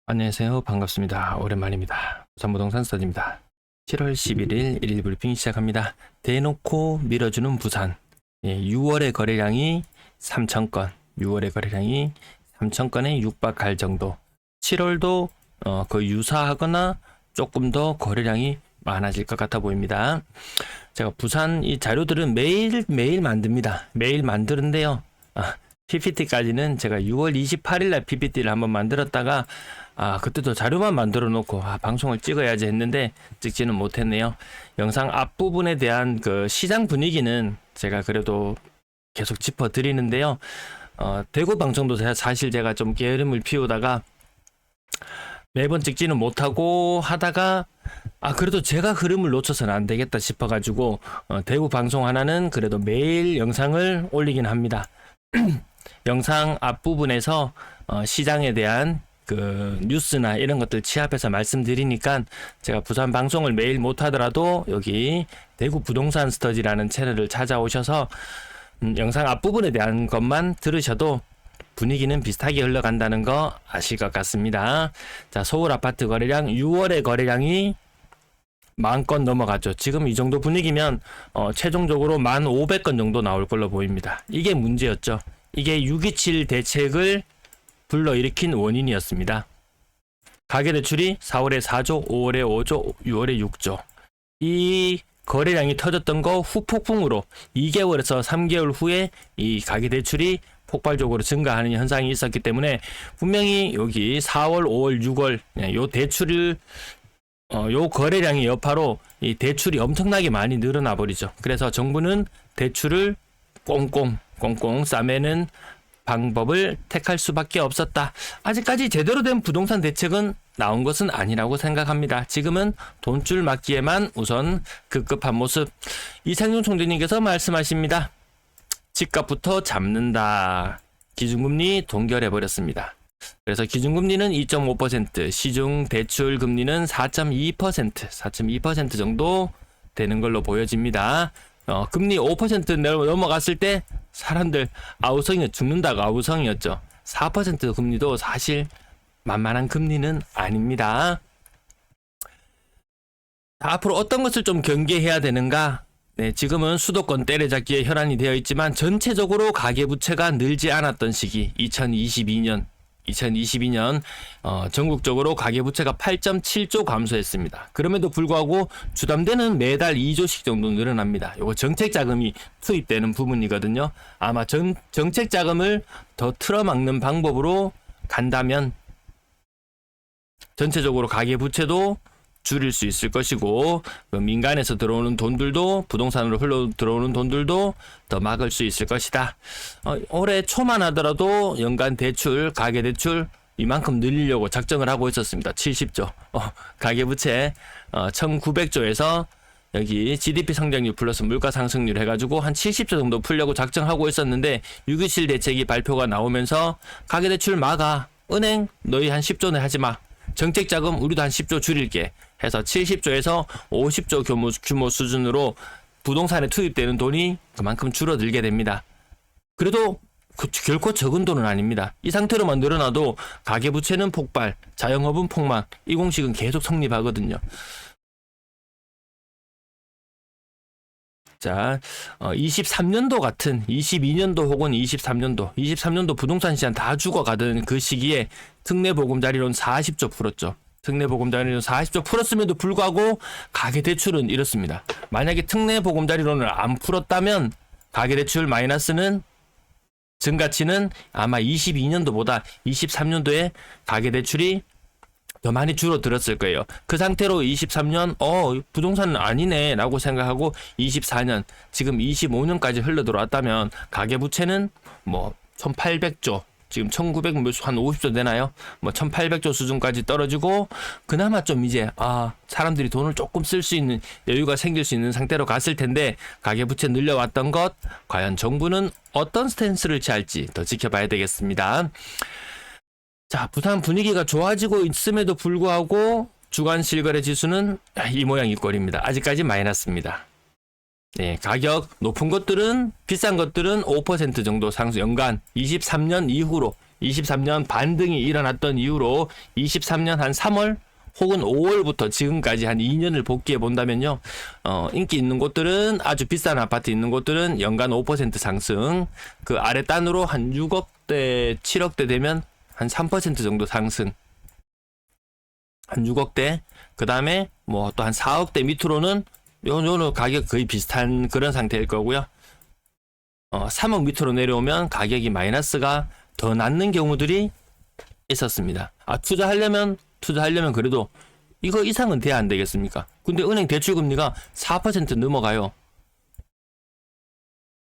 안녕하세요. 반갑습니다. 오랜만입니다. 부산부동산 스터디입니다. 7월 11일 1일 브리핑 시작합니다. 대놓고 밀어주는 부산. 6월의 거래량이 3,000건, 6월의 거래량이 3,000건에 육박할 정도. 7월도 거의 유사하거나 조금 더 거래량이 많아질 것 같아 보입니다. 제가 부산 이 자료들은 매일 만듭니다. 매일 만드는데요. PPT까지는 제가 6월 28일 날 PPT를 한번 만들었다가 그때도 자료만 만들어 놓고 방송을 찍어야지 했는데 찍지는 못했네요. 영상 앞부분에 대한 그 시장 분위기는 제가 그래도 계속 짚어 드리는데요. 대구 방송도 사실 제가 좀 게으름을 피우다가 매번 찍지는 못하고 하다가 그래도 제가 흐름을 놓쳐서는 안 되겠다 싶어 가지고 대구 방송 하나는 그래도 매일 영상을 올리긴 합니다. 영상 앞부분에서 시장에 대한 그 뉴스나 이런 것들 취합해서 말씀드리니까 제가 부산 방송을 매일 못하더라도 여기 대구 부동산 스터디라는 채널을 찾아오셔서 영상 앞부분에 대한 것만 들으셔도 분위기는 비슷하게 흘러간다는 거 아실 것 같습니다. 자, 서울 아파트 거래량 6월의 거래량이 10,000건 넘어갔죠. 지금 이 정도 분위기면 최종적으로 1,500건 정도 나올 걸로 보입니다. 이게 문제였죠. 이게 6.27 대책을 불러일으킨 원인이었습니다. 가계대출이 4월에 4조, 5월에 5조, 6월에 6조. 이 거래량이 터졌던 거 후폭풍으로 2개월에서 3개월 후에 이 가계대출이 폭발적으로 증가하는 현상이 있었기 때문에 분명히 여기 4월, 5월, 6월 요 대출을 요 거래량의 여파로 이 대출이 엄청나게 많이 늘어나 버리죠. 그래서 정부는 대출을 꽁꽁 싸매는 방법을 택할 수밖에 없었다. 아직까지 제대로 된 부동산 대책은 나온 것은 아니라고 생각합니다. 지금은 돈줄 막기에만 우선 급급한 모습. 이창용 총재님께서 말씀하십니다. 집값부터 잡는다. 기준금리 동결해버렸습니다. 그래서 기준금리는 2.5%, 시중 대출 금리는 4.2% 정도 되는 걸로 보여집니다. 금리 5% 넘어갔을 때 사람들 죽는다고 아우성이었죠. 4% 금리도 사실 만만한 금리는 아닙니다. 앞으로 어떤 것을 좀 경계해야 되는가? 네, 지금은 수도권 때려잡기에 혈안이 되어 있지만 전체적으로 가계부채가 늘지 않았던 시기 2022년 전국적으로 가계부채가 8.7조 감소했습니다. 그럼에도 불구하고 주담대는 매달 2조씩 정도 늘어납니다. 이거 정책자금이 투입되는 부분이거든요. 아마 정책자금을 더 틀어막는 방법으로 간다면 전체적으로 가계부채도 줄일 수 있을 것이고 민간에서 들어오는 돈들도 부동산으로 흘러 들어오는 돈들도 더 막을 수 있을 것이다. 올해 초만 하더라도 연간 대출, 가계대출 이만큼 늘리려고 작정을 하고 있었습니다. 70조. 가계부채 1900조에서 여기 GDP 성장률 플러스 물가 상승률 해가지고 한 70조 정도 풀려고 작정하고 있었는데 6.27 대책이 발표가 나오면서 가계대출 막아. 은행 너희 한 10조는 하지마. 정책자금 우리도 한 10조 줄일게 해서 70조에서 50조 규모 수준으로 부동산에 투입되는 돈이 그만큼 줄어들게 됩니다. 그래도 결코 적은 돈은 아닙니다. 이 상태로만 늘어나도 가계부채는 폭발, 자영업은 폭망, 이 공식은 계속 성립하거든요. 자, 23년도 같은 22년도 혹은 23년도 부동산 시장 다 죽어가던 그 시기에 특례보금자리론 40조 풀었죠. 특례보금자리론 40조 풀었음에도 불구하고 가계대출은 이렇습니다. 만약에 특례보금자리론을 안 풀었다면 가계대출 마이너스는 증가치는 아마 22년도보다 23년도에 가계대출이 더 많이 줄어들었을 거예요. 그 상태로 23년 부동산은 아니네 라고 생각하고 24년 지금 25년까지 흘러 들어왔다면 가계부채는 1800조 지금 1900 한 50조 되나요? 1800조 수준까지 떨어지고 그나마 좀 이제 사람들이 돈을 조금 쓸 수 있는 여유가 생길 수 있는 상태로 갔을 텐데 가계부채 늘려왔던 것 과연 정부는 어떤 스탠스를 취할지 더 지켜봐야 되겠습니다. 자, 부산 분위기가 좋아지고 있음에도 불구하고 주간 실거래 지수는 이 모양 이 꼴입니다. 아직까지 마이너스입니다. 네, 가격 높은 것들은 비싼 것들은 5% 정도 상승 연간 23년 이후로 23년 반등이 일어났던 이후로 23년 한 3월 혹은 5월부터 지금까지 한 2년을 복귀해 본다면요. 인기 있는 곳들은 아주 비싼 아파트 있는 곳들은 연간 5% 상승. 그 아래 단으로 한 6억대, 7억대 되면 한 3% 정도 상승. 한 6억대. 그 다음에 뭐 또 한 4억대 밑으로는 요는 가격 거의 비슷한 그런 상태일 거고요. 3억 밑으로 내려오면 가격이 마이너스가 더 낮는 경우들이 있었습니다. 투자하려면 그래도 이거 이상은 돼야 안 되겠습니까? 근데 은행 대출금리가 4% 넘어가요.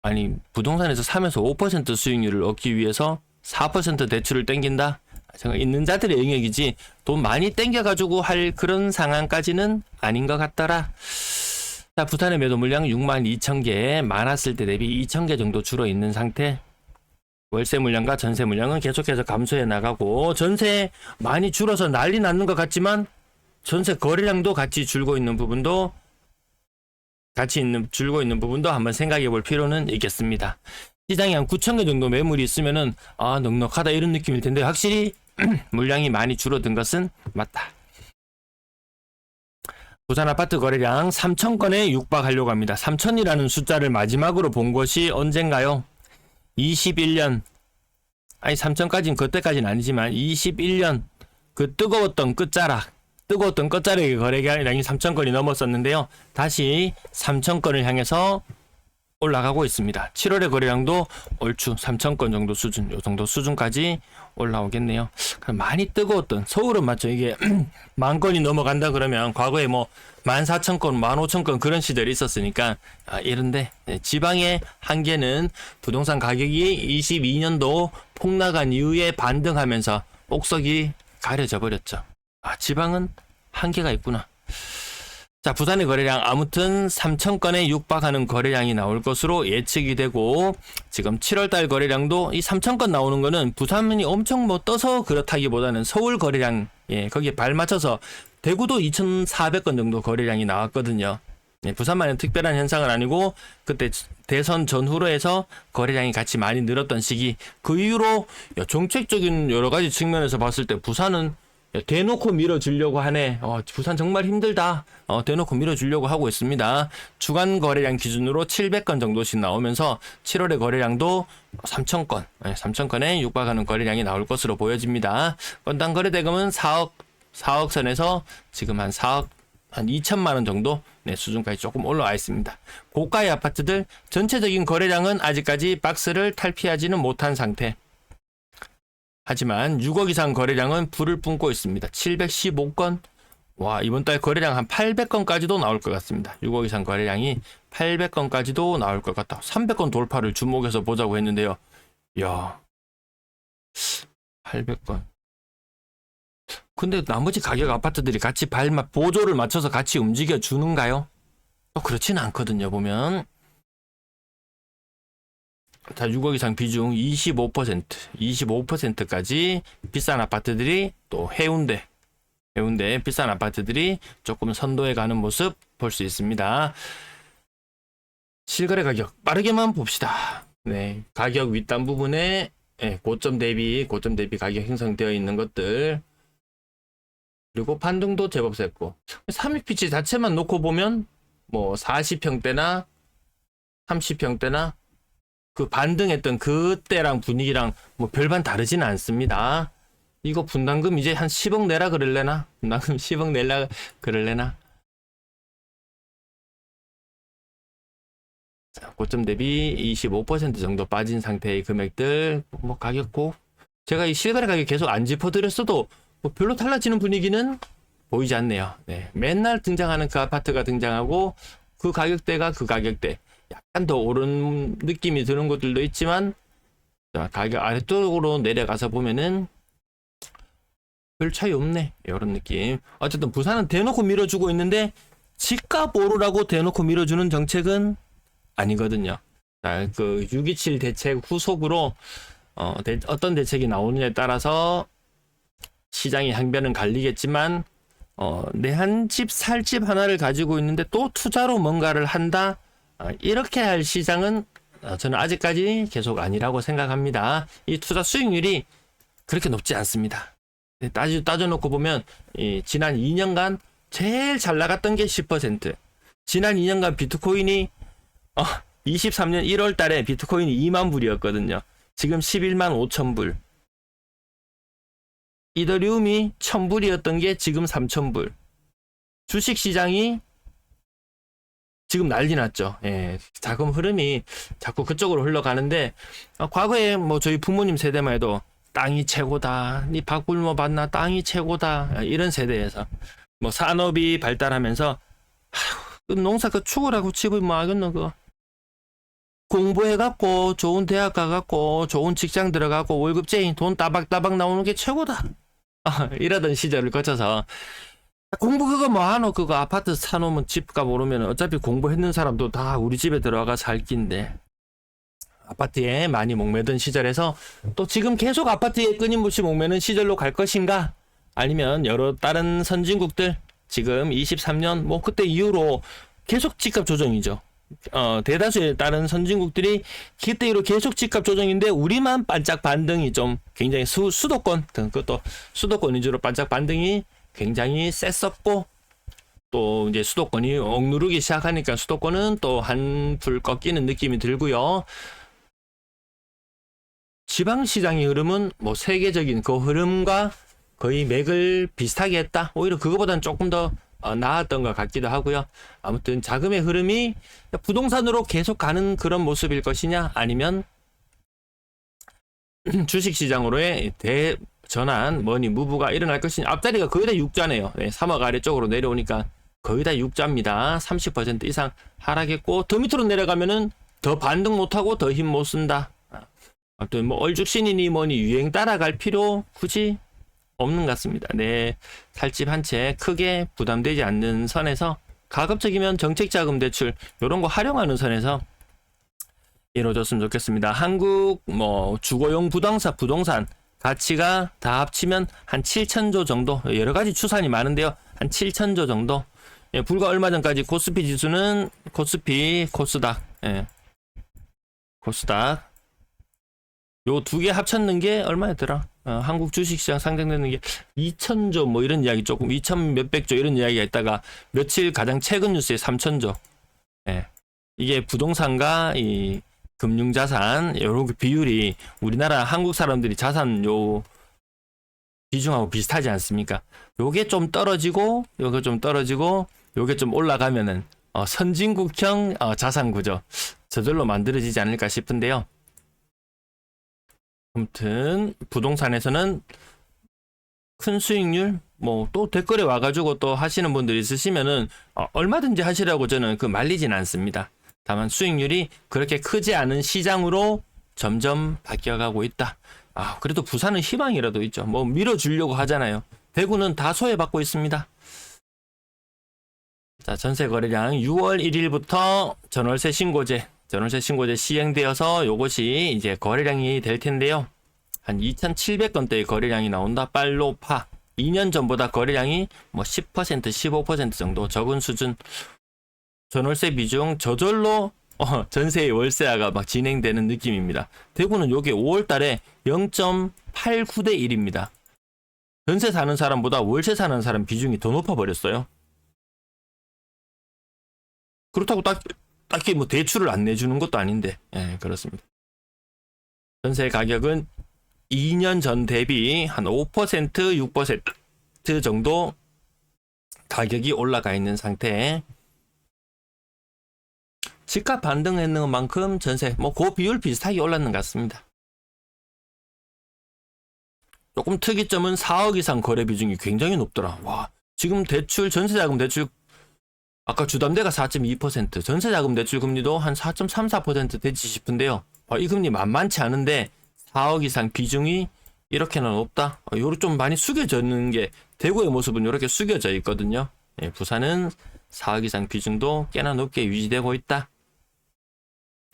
아니, 부동산에서 3에서 5% 수익률을 얻기 위해서 4% 대출을 땡긴다? 정말 있는 자들의 영역이지 돈 많이 땡겨가지고 할 그런 상황까지는 아닌 것 같더라. 자, 부산의 매도 물량 62,000개, 많았을 때 대비 2,000개 정도 줄어 있는 상태. 월세 물량과 전세 물량은 계속해서 감소해 나가고, 전세 많이 줄어서 난리 났는 것 같지만 전세 거래량도 같이 줄고 있는 부분도 한번 생각해 볼 필요는 있겠습니다. 시장에 한 9,000개 정도 매물이 있으면은 넉넉하다 이런 느낌일 텐데 확실히 물량이 많이 줄어든 것은 맞다. 부산 아파트 거래량 3,000건에 육박하려고 합니다. 3,000이라는 숫자를 마지막으로 본 것이 언젠가요? 21년. 아니 3,000까지는 그때까지는 아니지만 21년 그 뜨거웠던 끝자락의 거래량이 3,000건이 넘었었는데요. 다시 3,000건을 향해서 올라가고 있습니다. 7월의 거래량도 얼추 3,000건 정도 수준, 요 정도 수준까지 올라오겠네요. 많이 뜨거웠던, 서울은 맞죠. 이게 10,000건이 넘어간다 그러면 과거에 뭐 14,000건, 15,000건 그런 시절이 있었으니까 이런데 지방의 한계는 부동산 가격이 22년도 폭락한 이후에 반등하면서 옥석이 가려져 버렸죠. 지방은 한계가 있구나. 자, 부산의 거래량 아무튼 3,000건에 육박하는 거래량이 나올 것으로 예측이 되고, 지금 7월달 거래량도 이 3,000건 나오는 거는 부산이 엄청 뭐 떠서 그렇다기보다는 서울 거래량, 거기에 발맞춰서 대구도 2,400건 정도 거래량이 나왔거든요. 부산만의 특별한 현상은 아니고 그때 대선 전후로 해서 거래량이 같이 많이 늘었던 시기, 그 이후로 정책적인 여러 가지 측면에서 봤을 때 부산은 대놓고 밀어주려고 하네. 부산 정말 힘들다. 대놓고 밀어주려고 하고 있습니다. 주간 거래량 기준으로 700건 정도씩 나오면서 7월의 거래량도 3,000건, 3,000건에 육박하는 거래량이 나올 것으로 보여집니다. 건당 거래 대금은 4억 선에서 지금 한 4억 한 2천만 원 정도 수준까지 조금 올라와 있습니다. 고가의 아파트들 전체적인 거래량은 아직까지 박스를 탈피하지는 못한 상태. 하지만 6억 이상 거래량은 불을 뿜고 있습니다. 715건. 와, 이번 달 거래량 한 800건까지도 나올 것 같습니다. 6억 이상 거래량이 800건까지도 나올 것 같다. 300건 돌파를 주목해서 보자고 했는데요. 이야, 800건. 근데 나머지 가격 아파트들이 같이 보조를 맞춰서 같이 움직여 주는가요? 그렇지는 않거든요, 보면. 자, 6억 이상 비중 25%까지 비싼 아파트들이 또 해운대 비싼 아파트들이 조금 선도해 가는 모습 볼 수 있습니다. 실거래 가격 빠르게만 봅시다. 네, 가격 윗단 부분에 고점 대비 가격 형성되어 있는 것들, 그리고 반등도 제법 셌고, 삼익피치 자체만 놓고 보면 뭐 40평대나 30평대나 그 반등했던 그때랑 분위기랑 뭐 별반 다르지는 않습니다. 이거 분담금 이제 한 10억 내라 그럴래나? 분담금 10억 내라 그럴래나? 자, 고점 대비 25% 정도 빠진 상태의 금액들, 뭐 가격고, 제가 이 실거래 가격 계속 안 짚어드렸어도 뭐 별로 달라지는 분위기는 보이지 않네요. 네, 맨날 등장하는 그 아파트가 등장하고 그 가격대가 그 가격대, 약간 더 오른 느낌이 드는 곳들도 있지만, 자, 가격 아래쪽으로 내려가서 보면은 별 차이 없네, 이런 느낌. 어쨌든 부산은 대놓고 밀어주고 있는데 집값 오르라고 대놓고 밀어주는 정책은 아니거든요. 자, 그 627 대책 후속으로 어떤 대책이 나오느냐에 따라서 시장의 항변은 갈리겠지만, 내 한 집 살 집 하나를 가지고 있는데 또 투자로 뭔가를 한다, 이렇게 할 시장은 저는 아직까지 계속 아니라고 생각합니다. 이 투자 수익률이 그렇게 높지 않습니다. 따져놓고 보면 지난 2년간 제일 잘 나갔던 게 10%. 지난 2년간 비트코인이 23년 1월 달에 비트코인이 2만 불이었거든요. 지금 11만 5천 불. 이더리움이 1000불이었던 게 지금 3000불. 주식시장이 지금 난리 났죠. 예, 자금 흐름이 자꾸 그쪽으로 흘러가는데, 과거에 뭐 저희 부모님 세대만 해도 땅이 최고다, 니 박불모 봤나, 땅이 최고다, 이런 세대에서 뭐 산업이 발달하면서 농사 그 죽으라고 치고 뭐 하겠노, 그거 공부해갖고 좋은 대학 가갖고 좋은 직장 들어가고 월급쟁이 돈 따박따박 나오는 게 최고다, 이러던 시절을 거쳐서 공부 그거 뭐하노, 그거 아파트 사놓으면 집값 오르면 어차피 공부했는 사람도 다 우리 집에 들어가 살 낀데, 아파트에 많이 목매던 시절에서 또 지금 계속 아파트에 끊임없이 목매는 시절로 갈 것인가, 아니면 여러 다른 선진국들 지금 23년 뭐 그때 이후로 계속 집값 조정이죠. 대다수의 다른 선진국들이 그때 이후로 계속 집값 조정인데 우리만 반짝 반등이 좀 굉장히 수도권, 그것도 수도권 위주로 반짝 반등이 굉장히 셌었고, 또 이제 수도권이 억누르기 시작하니까 수도권은 또 한풀 꺾이는 느낌이 들고요. 지방시장의 흐름은 뭐 세계적인 그 흐름과 거의 맥을 비슷하게 했다. 오히려 그거보다는 조금 더 나았던 것 같기도 하고요. 아무튼 자금의 흐름이 부동산으로 계속 가는 그런 모습일 것이냐, 아니면 주식시장으로의 대전환, 머니 무브가 일어날 것이냐. 앞자리가 거의 다 육자네요. 3억 아래쪽으로 내려오니까 거의 다 육자입니다. 30% 이상 하락했고, 더 밑으로 내려가면은 더 반등 못하고 더 힘 못 쓴다. 아무튼 뭐 얼죽신이니 뭐니 유행 따라갈 필요 굳이 없는 것 같습니다. 네, 살집 한 채 크게 부담되지 않는 선에서, 가급적이면 정책자금 대출 이런 거 활용하는 선에서 이루어졌으면 좋겠습니다. 한국 뭐 주거용 부동산 가치가 다 합치면 한 7천조 정도, 여러 가지 추산이 많은데요, 한 7천조 정도. 불과 얼마 전까지 코스피 지수는 코스닥 요 두 개 합쳤는 게 얼마였더라? 한국 주식시장 상장되는 게 2천조 뭐 이런 이야기, 조금 2천 몇백조 이런 이야기가 있다가 며칠 가장 최근 뉴스에 3천조. 이게 부동산과 이 금융자산 요런 비율이 우리나라 한국 사람들이 자산 요 비중하고 비슷하지 않습니까? 요게 좀 떨어지고 요게 좀 떨어지고 요게 좀 올라가면은 선진국형 자산 구조 저절로 만들어지지 않을까 싶은데요. 아무튼 부동산에서는 큰 수익률, 뭐 또 댓글에 와가지고 또 하시는 분들이 있으시면은 얼마든지 하시라고 저는 말리진 않습니다. 다만 수익률이 그렇게 크지 않은 시장으로 점점 바뀌어가고 있다. 그래도 부산은 희망이라도 있죠. 뭐 밀어주려고 하잖아요. 대구는 다 소외받고 있습니다. 자, 전세 거래량 6월 1일부터 전월세 신고제 시행되어서 요것이 이제 거래량이 될 텐데요. 한 2,700건대의 거래량이 나온다. 빨로파. 2년 전보다 거래량이 뭐 10%, 15% 정도 적은 수준. 전월세 비중 저절로 전세의 월세화가 막 진행되는 느낌입니다. 대구는 요게 5월 달에 0.89대 1입니다. 전세 사는 사람보다 월세 사는 사람 비중이 더 높아 버렸어요. 그렇다고 딱히 뭐 대출을 안 내주는 것도 아닌데, 그렇습니다. 전세 가격은 2년 전 대비 한 5%, 6% 정도 가격이 올라가 있는 상태에 집값 반등했는 만큼 전세 뭐 그 비율 비슷하게 올랐는 것 같습니다. 조금 특이점은 4억 이상 거래 비중이 굉장히 높더라. 와, 지금 대출, 전세자금 대출 아까 주담대가 4.2%, 전세자금 대출 금리도 한 4.34% 되지 싶은데요. 이 금리 만만치 않은데 4억 이상 비중이 이렇게나 높다. 요렇게 좀 많이 숙여졌는 게, 대구의 모습은 이렇게 숙여져 있거든요. 부산은 4억 이상 비중도 꽤나 높게 유지되고 있다.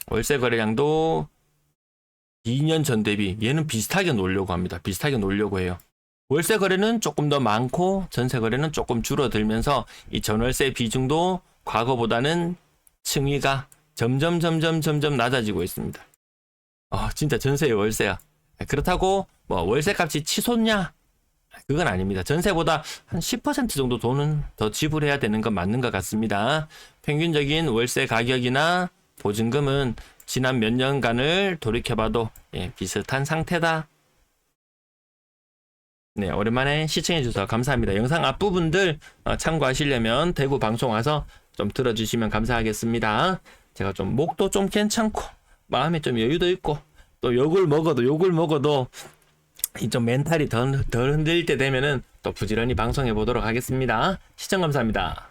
월세 거래량도 2년 전 대비 얘는 비슷하게 놓으려고 합니다. 비슷하게 놓으려고 해요. 월세 거래는 조금 더 많고 전세 거래는 조금 줄어들면서 이 전월세 비중도 과거보다는 층위가 점점 낮아지고 있습니다. 진짜 전세의 월세야. 그렇다고 뭐 월세값이 치솟냐? 그건 아닙니다. 전세보다 한 10% 정도 돈은 더 지불해야 되는 건 맞는 것 같습니다. 평균적인 월세 가격이나 보증금은 지난 몇 년간을 돌이켜봐도 비슷한 상태다. 네, 오랜만에 시청해주셔서 감사합니다. 영상 앞부분들 참고하시려면 대구 방송 와서 좀 들어주시면 감사하겠습니다. 제가 좀 목도 좀 괜찮고 마음에 좀 여유도 있고 또 욕을 먹어도 이 좀 멘탈이 덜 흔들릴 때 되면은 또 부지런히 방송해 보도록 하겠습니다. 시청 감사합니다.